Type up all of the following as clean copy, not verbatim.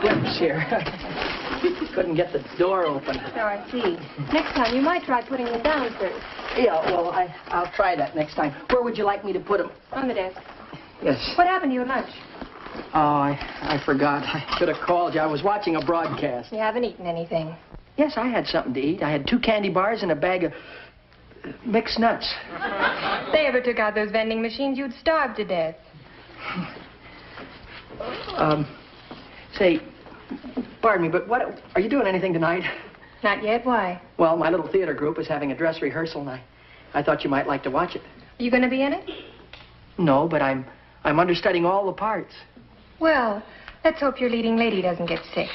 slips here. Couldn't get the door open. So I see. Next time, you might try putting them downstairs. Yeah, well, I'll try that next time. Where would you like me to put them? On the desk. Yes. What happened to you at lunch? Oh, I forgot. I should have called you. I was watching a broadcast. You haven't eaten anything. Yes, I had something to eat. I had 2 candy bars and a bag of mixed nuts. If they ever took out those vending machines, you'd starve to death. Say, pardon me, but what are you doing anything tonight? Not yet. Why? Well, my little theater group is having a dress rehearsal, and I thought you might like to watch it. Are you going to be in it? No, but I'm understudying all the parts. Well, let's hope your leading lady doesn't get sick.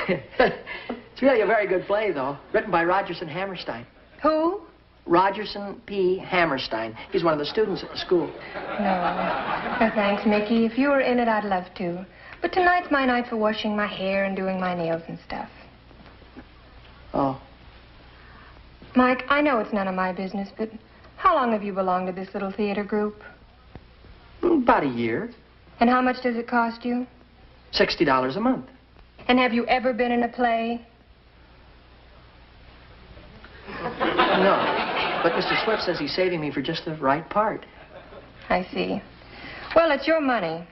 It's really a very good play, though. Written by Rodgers and Hammerstein. Who? Rogerson P. Hammerstein. He's one of the students at the school. No, thanks, Mickey. If you were in it, I'd love to. But tonight's my night for washing my hair and doing my nails and stuff. Oh. Mike, I know it's none of my business, but how long have you belonged to this little theater group? About a year. And how much does it cost you? $60 a month. And have you ever been in a play? No. But Mr. Swift says he's saving me for just the right part. I see. Well, it's your money.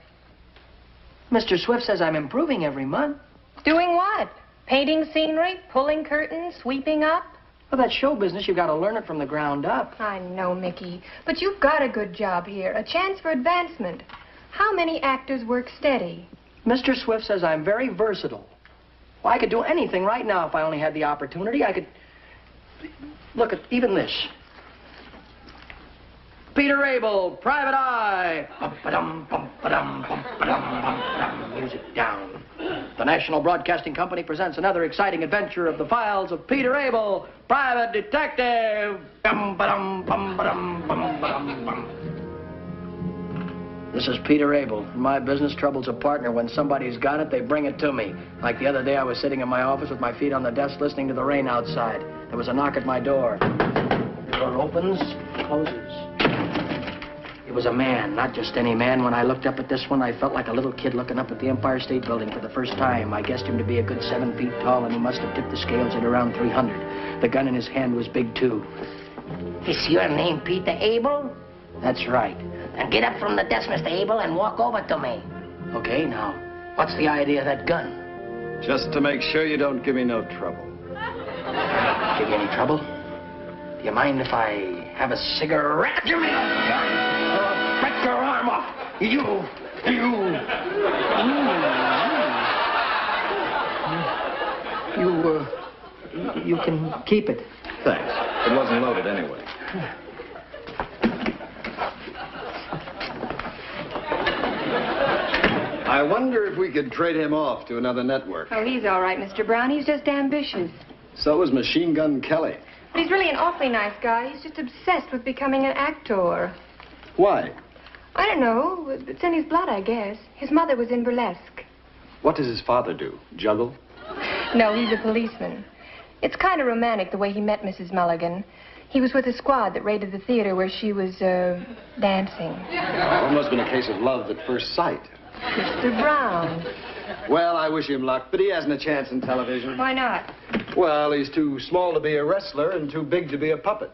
Mr. Swift says I'm improving every month. Doing what? Painting scenery, pulling curtains, sweeping up? Well, that's show business. You've got to learn it from the ground up. I know, Mickey. But you've got a good job here, a chance for advancement. How many actors work steady? Mr. Swift says I'm very versatile. Well, I could do anything right now if I only had the opportunity. I could... Look at even this. Peter Abel, Private Eye. Bum-ba-dum, bum-ba-dum, bum-ba-dum, bum-ba-dum. Music down. The National Broadcasting Company presents another exciting adventure of the files of Peter Abel, Private Detective. Bum-ba-dum, bum-ba-dum, bum-ba-dum, bum. This is Peter Abel. In my business, trouble's a partner. When somebody's got it, they bring it to me. Like the other day, I was sitting in my office with my feet on the desk listening to the rain outside. There was a knock at my door. The door opens, closes. It was a man, not just any man. When I looked up at this one, I felt like a little kid looking up at the Empire State Building for the first time. I guessed him to be a good 7 feet tall, and he must have tipped the scales at around 300. The gun in his hand was big, too. Is your name Peter Abel? That's right. Then get up from the desk, Mr. Abel, and walk over to me. Okay, now, what's the idea of that gun? Just to make sure you don't give me no trouble. Give you any trouble? Do you mind if I have a cigarette? Give me a... break your arm off. You can keep it. Thanks. It wasn't loaded anyway. I wonder if we could trade him off to another network. Oh, he's all right, Mr. Brown. He's just ambitious. So is Machine Gun Kelly. But he's really an awfully nice guy. He's just obsessed with becoming an actor. Why? I don't know. It's in his blood, I guess. His mother was in burlesque. What does his father do? Juggle? No, he's a policeman. It's kind of romantic the way he met Mrs. Mulligan. He was with a squad that raided the theater where she was, dancing. It must have been a case of love at first sight. Mr. Brown. Well, I wish him luck, but he hasn't a chance in television. Why not? Well, he's too small to be a wrestler and too big to be a puppet.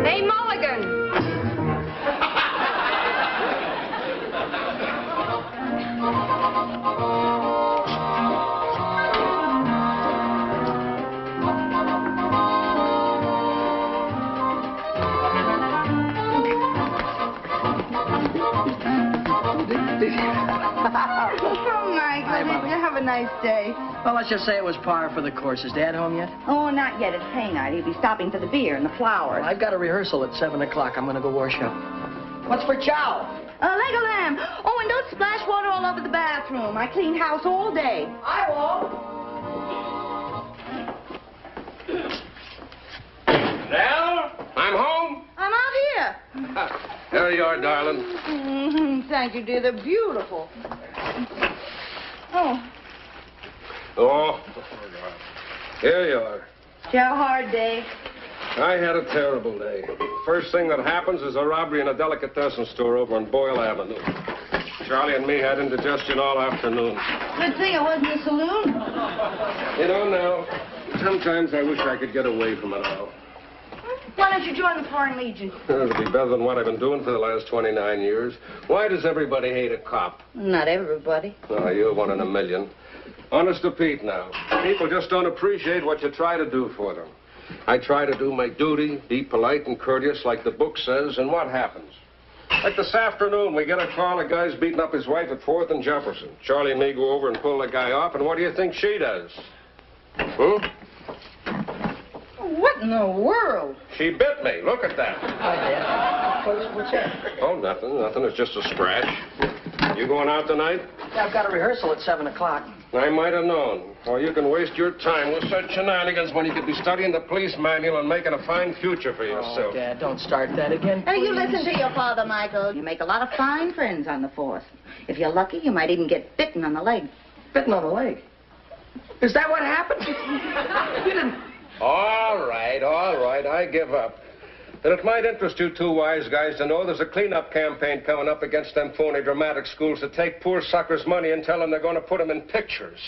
Hey, Mulligan! Oh, Michael, you have a nice day. Well, let's just say it was par for the course. Is Dad home yet? Oh, not yet. It's pay night. He'll be stopping for the beer and the flowers. Well, I've got a rehearsal at 7 o'clock. I'm going to go wash up. What's for chow? Leg of lamb. Oh, and don't splash water all over the bathroom. I cleaned house all day. I won't. Well, I'm home. I'm out here. There you are, darling. Thank you, dear. They're beautiful. Oh, Oh, here you are. Did you have a hard day? I had a terrible day. First thing that happens is a robbery in a delicatessen store over on Boyle Avenue. Charlie and me had indigestion all afternoon. Good thing it wasn't a saloon. You know, now, sometimes I wish I could get away from it all. Why don't you join the Foreign Legion? It'll be better than what I've been doing for the last 29 years. Why does everybody hate a cop? Not everybody. Oh, you're one in a million. Honest to Pete now. People just don't appreciate what you try to do for them. I try to do my duty, be polite and courteous like the book says, and what happens? Like this afternoon, we get a call, a guy's beating up his wife at 4th and Jefferson. Charlie and me go over and pull the guy off, and what do you think she does? What in the world? She bit me. Look at that. What's that? Oh, nothing. It's just a scratch. You going out tonight? Yeah, I've got a rehearsal at 7 o'clock. I might have known. Well, you can waste your time with such shenanigans when you could be studying the police manual and making a fine future for yourself. Oh, Dad, don't start that again, Hey, you please. listen to your father, Michael. You make a lot of fine friends on the force. If you're lucky, you might even get bitten on the leg. Bitten on the leg. Is that what happened? You didn't... All right. I give up. And it might interest you two wise guys to know there's a cleanup campaign coming up against them phony dramatic schools that take poor suckers' money and tell them they're going to put them in pictures.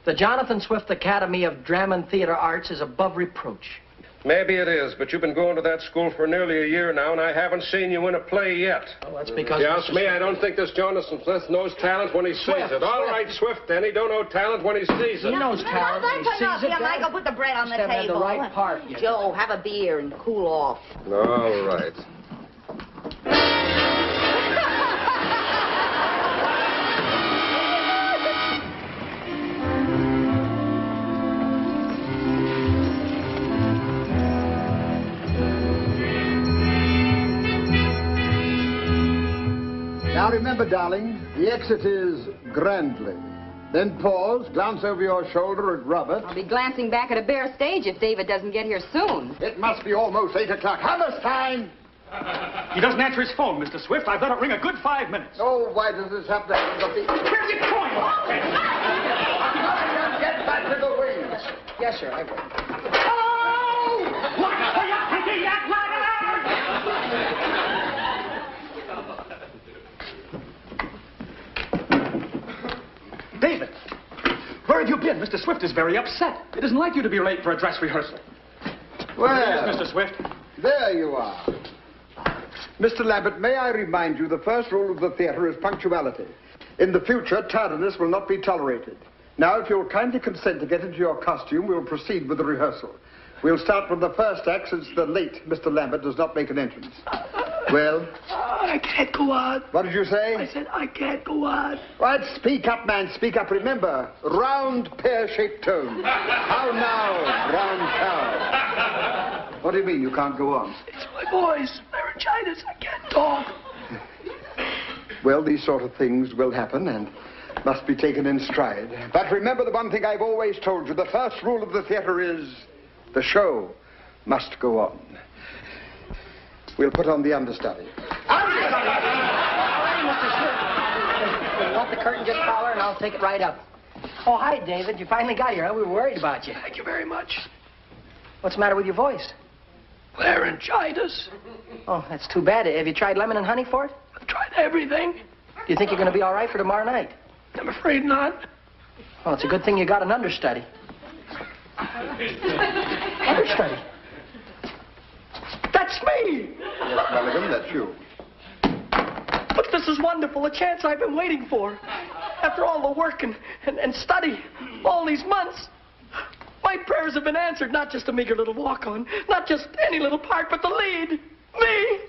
The Jonathan Swift Academy of Drama and Theater Arts is above reproach. Maybe it is, but you've been going to that school for nearly a year now, and I haven't seen you in a play yet. Oh, that's because... You ask me, I don't think this Jonathan Swift knows talent when he sees it. All right, Swift, then. He don't know talent when he sees it. He knows talent when he sees it. Yeah, Michael, put the bread on the Just haven't had table. the right part yet. Joe, have a beer and cool off. All right. Now remember, darling, the exit is grandly. Then pause, glance over your shoulder at Robert. I'll be glancing back at a bare stage if David doesn't get here soon. It must be almost 8 o'clock. Harvest time! He doesn't answer his phone, Mr. Swift. I've let it ring a good 5 minutes. Oh, why does this have to happen to me? Where's it going? Get back to the wings. Yes, sir, I will. Oh! What are you thinking, that David, where have you been? Mr. Swift is very upset. It isn't like you to be late for a dress rehearsal. Well, Yes, Mr. Swift. there you are. Mr. Lambert, may I remind you the first rule of the theater is punctuality. In the future, tardiness will not be tolerated. Now, if you'll kindly consent to get into your costume, we'll proceed with the rehearsal. We'll start from the first act since the late Mr. Lambert does not make an entrance. Well? I can't go on. What did you say? I said I can't go on. Right, speak up, man, speak up. Remember, round, pear-shaped tone. How now, round cow? What do you mean you can't go on? It's my voice. Laryngitis. I can't talk. Well, these sort of things will happen and must be taken in stride. But remember the one thing I've always told you. The first rule of the theater is the show must go on. We'll put on the understudy. Let the curtain just collar and I'll take it right up. Oh, hi, David. You finally got here, huh? We were worried about you. Thank you very much. What's the matter with your voice? Laryngitis. Oh, that's too bad. Have you tried lemon and honey for it? I've tried everything. Do you think you're going to be all right for tomorrow night? I'm afraid not. Well, it's a good thing you got an understudy. Understudy? That's me! Yes, Mulligan, that's you. But this is wonderful, a chance I've been waiting for. After all the work and study, all these months, my prayers have been answered. Not just a meager little walk-on, not just any little part, but the lead. Me!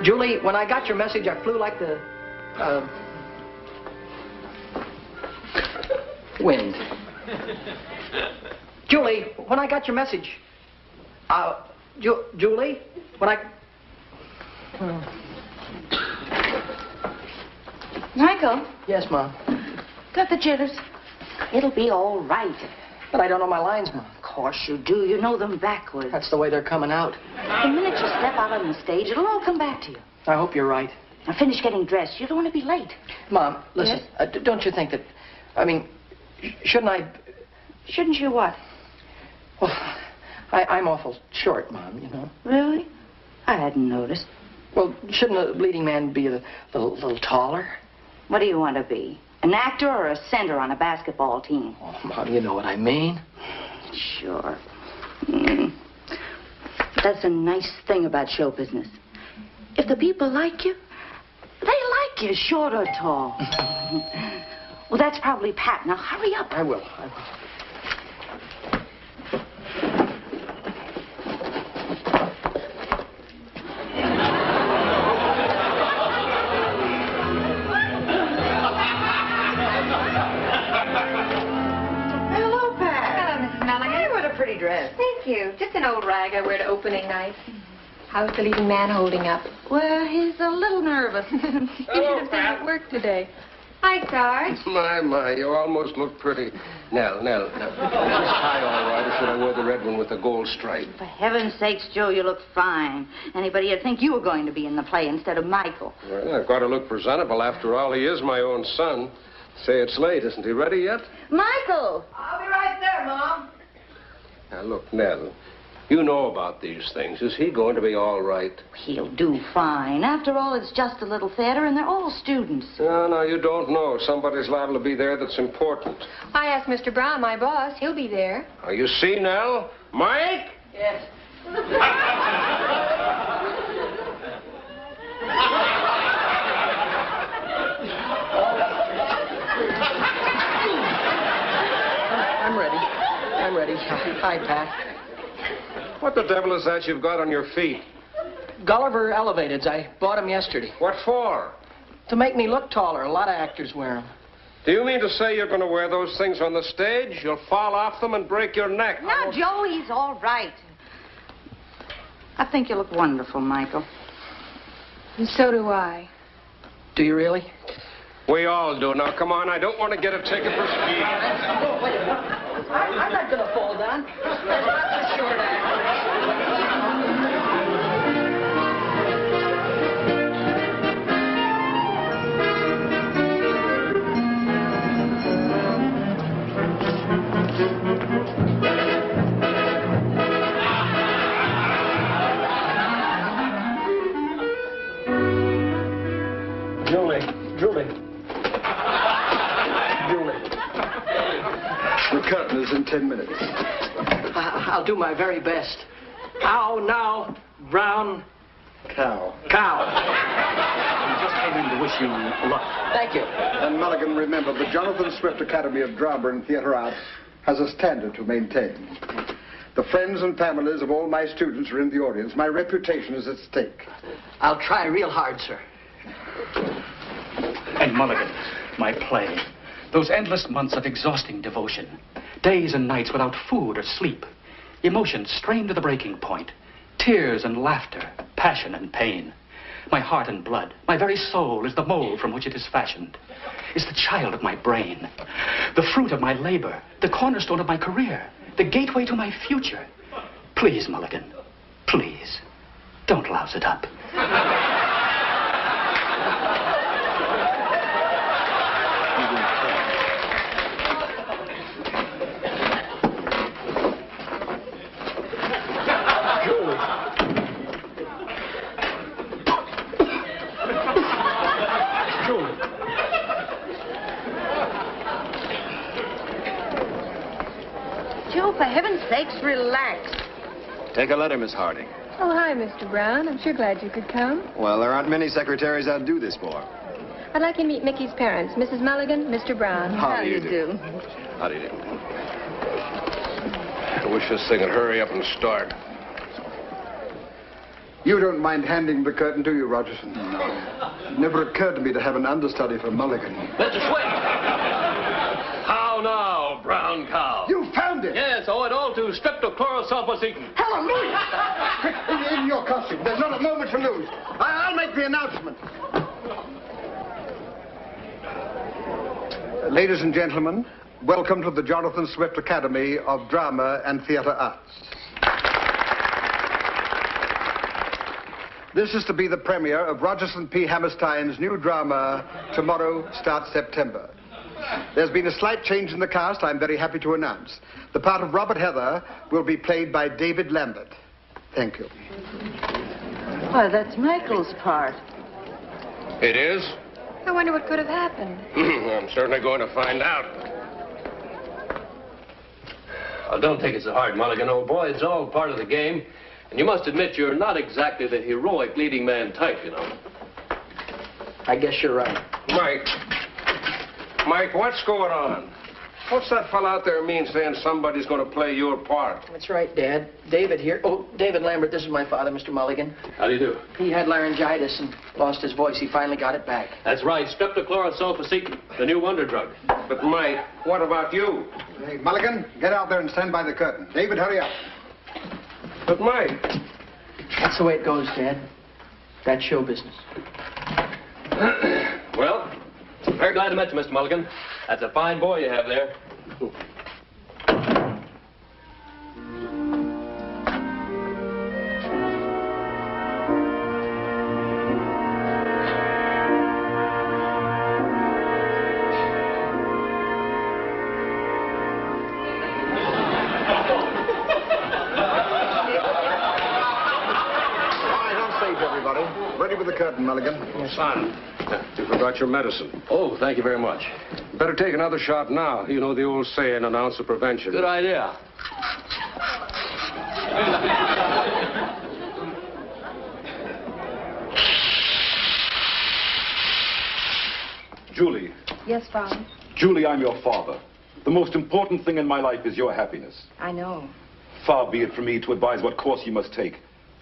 Julie, when I got your message, I flew like the, wind. Julie, when I got your message, Julie, when I... Michael, Yes, Mom. got the jitters? It'll be all right. But I don't know my lines, Mom. Of course you do. You know them backwards. That's the way they're coming out. The minute you step out on the stage, it'll all come back to you. I hope you're right. Now finish getting dressed. You don't want to be late. Mom, listen. Yes? Don't you think that... I mean, shouldn't I... Shouldn't you what? Well, I'm awful short, Mom, you know. Really? I hadn't noticed. Well, shouldn't a leading man be a little taller? What do you want to be? An actor or a center on a basketball team? Oh, Mom, you know what I mean. Sure. That's a nice thing about show business. If the people like you, they like you, short or tall. Well, that's probably Pat. Now, hurry up. I will. Hello, Pat. Hello, Mrs. Mulligan. Hey, what a pretty dress. Thank you. Just an old rag I wear to opening night. How's the leading man holding up? Well, he's a little nervous. He should have been at work today. Hi, Sarge. My, you almost look pretty. Nell. Is this tie all right, or should I wear the red one with the gold stripe? For heaven's sakes, Joe, you look fine. Anybody would think you were going to be in the play instead of Michael. Well, I've got to look presentable. After all, he is my own son. Say it's late. Isn't he ready yet? Michael! I'll be right there, Mom. Now, look, Nell, you know about these things. Is he going to be all right? He'll do fine. After all, it's just a little theater, and they're all students. No, you don't know. Somebody's liable to be there that's important. I asked Mr. Brown, my boss. He'll be there. Now, you see, Nell? Mike? Yes. I'm ready. Hi, Pat. What the devil is that you've got on your feet? Gulliver Elevateds. I bought them yesterday. What for? To make me look taller. A lot of actors wear them. Do you mean to say you're going to wear those things on the stage? You'll fall off them and break your neck. Now, Joe, he's all right. I think you look wonderful, Michael. And so do I. Do you really? We all do. Now, come on. I don't want to get a ticket for speed. Oh, wait. I'm not going to fall down. That's a short act. Julie. The curtain is in 10 minutes. I'll do my very best. How now, brown Cow. cow. I just came in to wish you luck. Thank you. And Mulligan, remember, the Jonathan Swift Academy of Drama and Theatre Arts has a standard to maintain. The friends and families of all my students are in the audience. My reputation is at stake. I'll try real hard, sir. And Mulligan, my play. Those endless months of exhausting devotion. Days and nights without food or sleep. Emotions strained to the breaking point. Tears and laughter, passion and pain. My heart and blood, my very soul is the mold from which it is fashioned. Is the child of my brain. The fruit of my labor. The cornerstone of my career. The gateway to my future. Please, Mulligan, please, don't louse it up. Joe, for heaven's sakes, relax. Take a letter, Miss Harding. Oh, hi, Mr. Brown. I'm sure glad you could come. Well, there aren't many secretaries I'd do this for. I'd like you to meet Mickey's parents, Mrs. Mulligan, Mr. Brown. How do you do? How do you do? I wish this thing would hurry up and start. You don't mind handing the curtain, do you, Rogerson? No. It never occurred to me to have an understudy for Mulligan. Mr. Swift! How now, brown cow? You found it! Yes, owe it all to streptochlorosulfoseton. Hallelujah! Quick, in your costume. There's not a moment to lose. I'll make the announcement. Ladies and gentlemen, welcome to the Jonathan Swift Academy of Drama and Theatre Arts. This is to be the premiere of Regis and P. Hammerstein's new drama, Tomorrow Starts September. There's been a slight change in the cast, I'm very happy to announce. The part of Robert Heather will be played by David Lambert. Thank you. Why, that's Michael's part. It is? I wonder what could have happened. I'm certainly going to find out. Well, don't take it so hard, Mulligan, old boy. It's all part of the game. And you must admit you're not exactly the heroic leading man type, you know. I guess you're right. Mike, what's going on? What's that fella out there mean saying somebody's going to play your part? That's right, Dad. David here. Oh, David Lambert, this is my father, Mr. Mulligan. How do you do? He had laryngitis and lost his voice. He finally got it back. That's right, streptochlorosulfacetin, the new wonder drug. But, Mike, what about you? Hey, Mulligan, get out there and stand by the curtain. David, hurry up. But, Mike... That's the way it goes, Dad. That's show business. Well, very glad to meet you, Mr. Mulligan. That's a fine boy you have there. Ready with the curtain, Mulligan. Son, you forgot your medicine. Oh, thank you very much. Better take another shot now. You know the old saying, an ounce of prevention. Good idea. Julie. Yes, Father. Julie, I'm your father. The most important thing in my life is your happiness. I know. Far be it from me to advise what course you must take.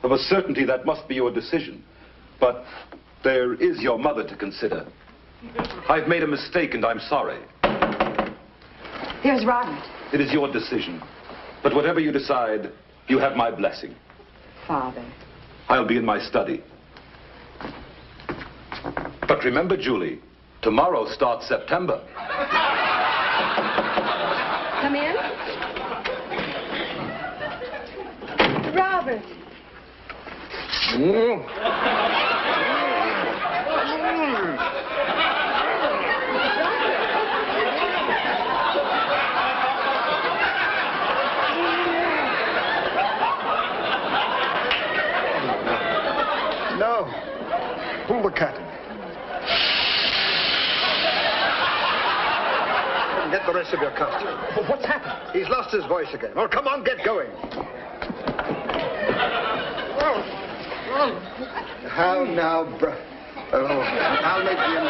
Of a certainty, that must be your decision. But there is your mother to consider. I've made a mistake, and I'm sorry. Here's Robert. It is your decision. But whatever you decide, you have my blessing. Father. I'll be in my study. But remember, Julie, tomorrow starts September. Come in. Robert. No. Pull the curtain. Get the rest of your costume. What's happened? He's lost his voice again. Well, come on, get going. How now, Oh, I'll make the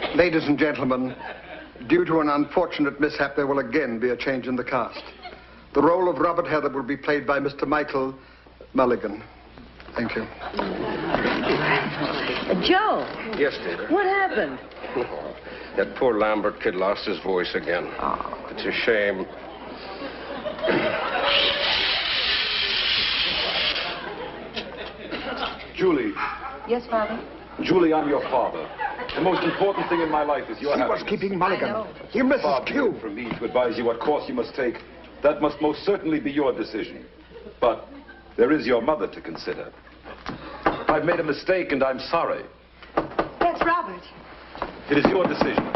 announcement. Ladies and gentlemen, due to an unfortunate mishap, there will again be a change in the cast. The role of Robert Heather will be played by Mr. Michael Mulligan. Thank you. Joe. Yes, dear. What happened? Oh, that poor Lambert kid lost his voice again. Oh. It's a shame. Julie. Yes, Father. Julie, I'm your father. The most important thing in my life is your happiness. He was keeping Mulligan. I know. You missed Far his be cue. it from me to advise you what course you must take. That must most certainly be your decision. But there is your mother to consider. I've made a mistake, and I'm sorry. That's Robert. It is your decision.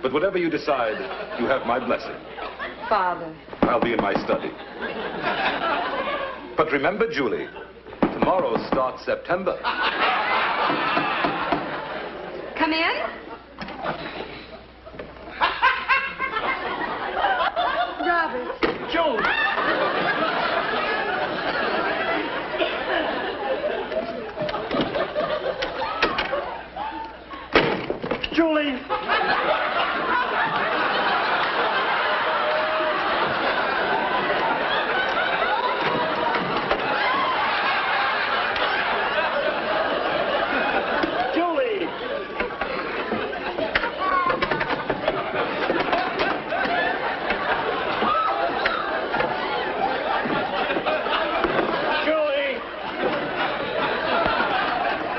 But whatever you decide, you have my blessing. Father. I'll be in my study. But remember, Julie, tomorrow starts September. Come in. Robert. Joe! Julie!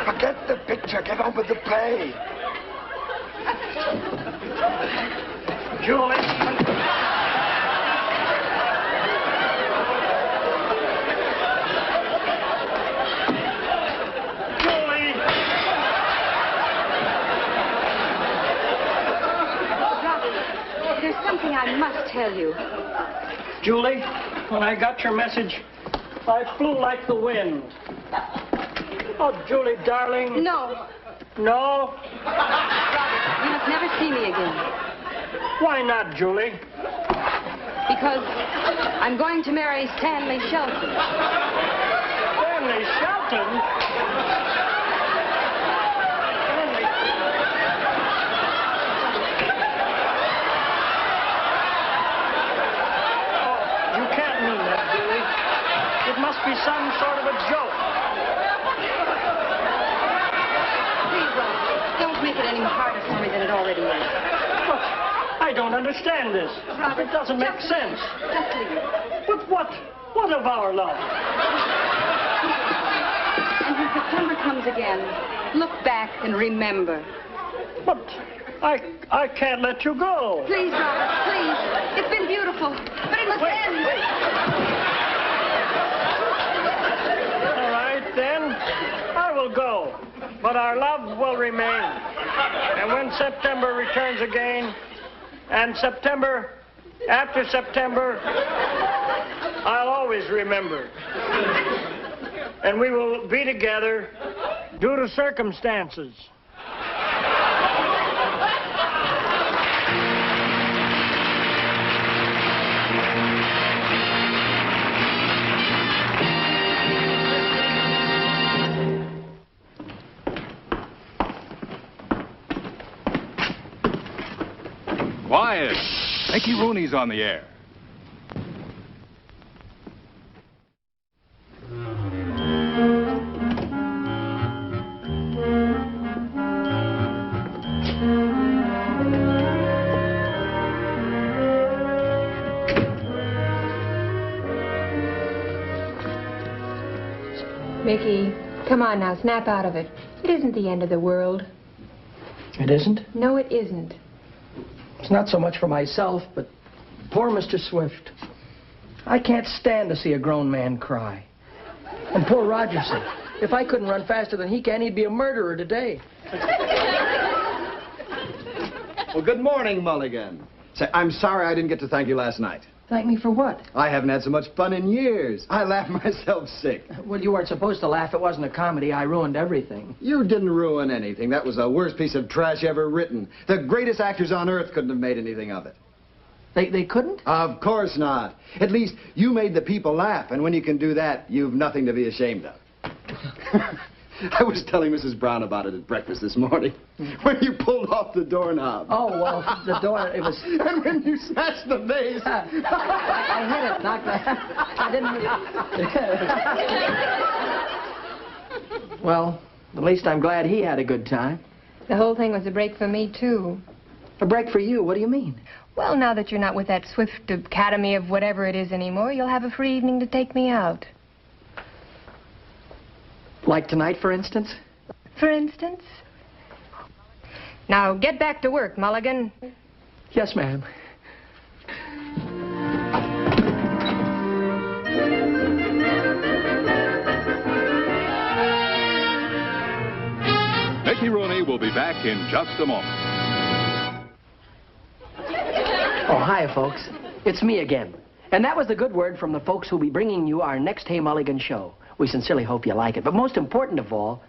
Forget the picture. Get on with the play. Julie. There's something I must tell you. Julie, when I got your message, I flew like the wind. Oh, Julie, darling. No. No? Robert, you must never see me again. Why not, Julie? Because I'm going to marry Stanley Shelton. Stanley Shelton? You can't mean that, Julie. It must be some sort of a joke. Please, Robert, don't make it any harder for me than it already is. But I don't understand this. Robert, it doesn't make sense. Just leave it. But what of our love? And when September comes again, look back and remember. But I can't let you go. Please, Robert, please. It's been beautiful, but it must end. All right, then. I will go. But our love will remain. And when September returns again, and September, after September, I'll always remember. And we will be together due to circumstances. Quiet. Mickey Rooney's on the air. Mickey, come on now, snap out of it. It isn't the end of the world. It isn't? No, it isn't. It's not so much for myself, but poor Mr. Swift. I can't stand to see a grown man cry. And poor Rogerson. If I couldn't run faster than he can, he'd be a murderer today. Well, good morning, Mulligan. Say, I'm sorry I didn't get to thank you last night. Thank me for what? I haven't had so much fun in years. I laughed myself sick. Well, you weren't supposed to laugh. It wasn't a comedy. I ruined everything. You didn't ruin anything. That was the worst piece of trash ever written. The greatest actors on earth couldn't have made anything of it. They couldn't? Of course not. At least you made the people laugh, and when you can do that, you've nothing to be ashamed of. I was telling Mrs. Brown about it at breakfast this morning. When you pulled off the doorknob. Oh, well, the door, it was... And when you smashed the vase. I hit it, knocked that. I didn't... Well, at least I'm glad he had a good time. The whole thing was a break for me, too. A break for you? What do you mean? Well, now that you're not with that Swift Academy of whatever it is anymore, you'll have a free evening to take me out. Like tonight, for instance? For instance? Now, get back to work, Mulligan. Yes, ma'am. Mickey Rooney will be back in just a moment. Oh, hiya, folks. It's me again. And that was the good word from the folks who'll be bringing you our next Hey Mulligan show. We sincerely hope you like it. But most important of all,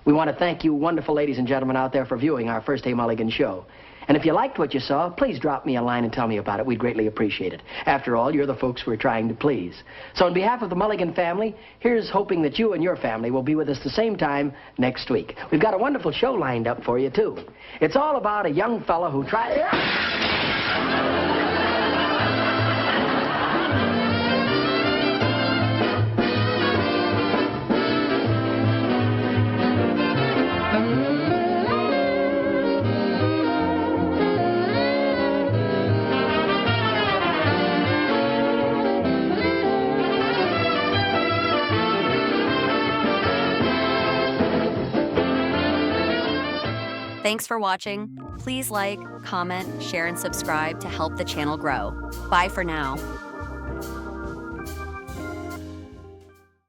we want to thank you wonderful ladies and gentlemen out there for viewing our first Hey Mulligan show. And if you liked what you saw, please drop me a line and tell me about it. We'd greatly appreciate it. After all, you're the folks we're trying to please. So on behalf of the Mulligan family, here's hoping that you and your family will be with us the same time next week. We've got a wonderful show lined up for you, too. It's all about a young fellow who tried... Thanks for watching. Please like, comment, share, and subscribe to help the channel grow. Bye for now.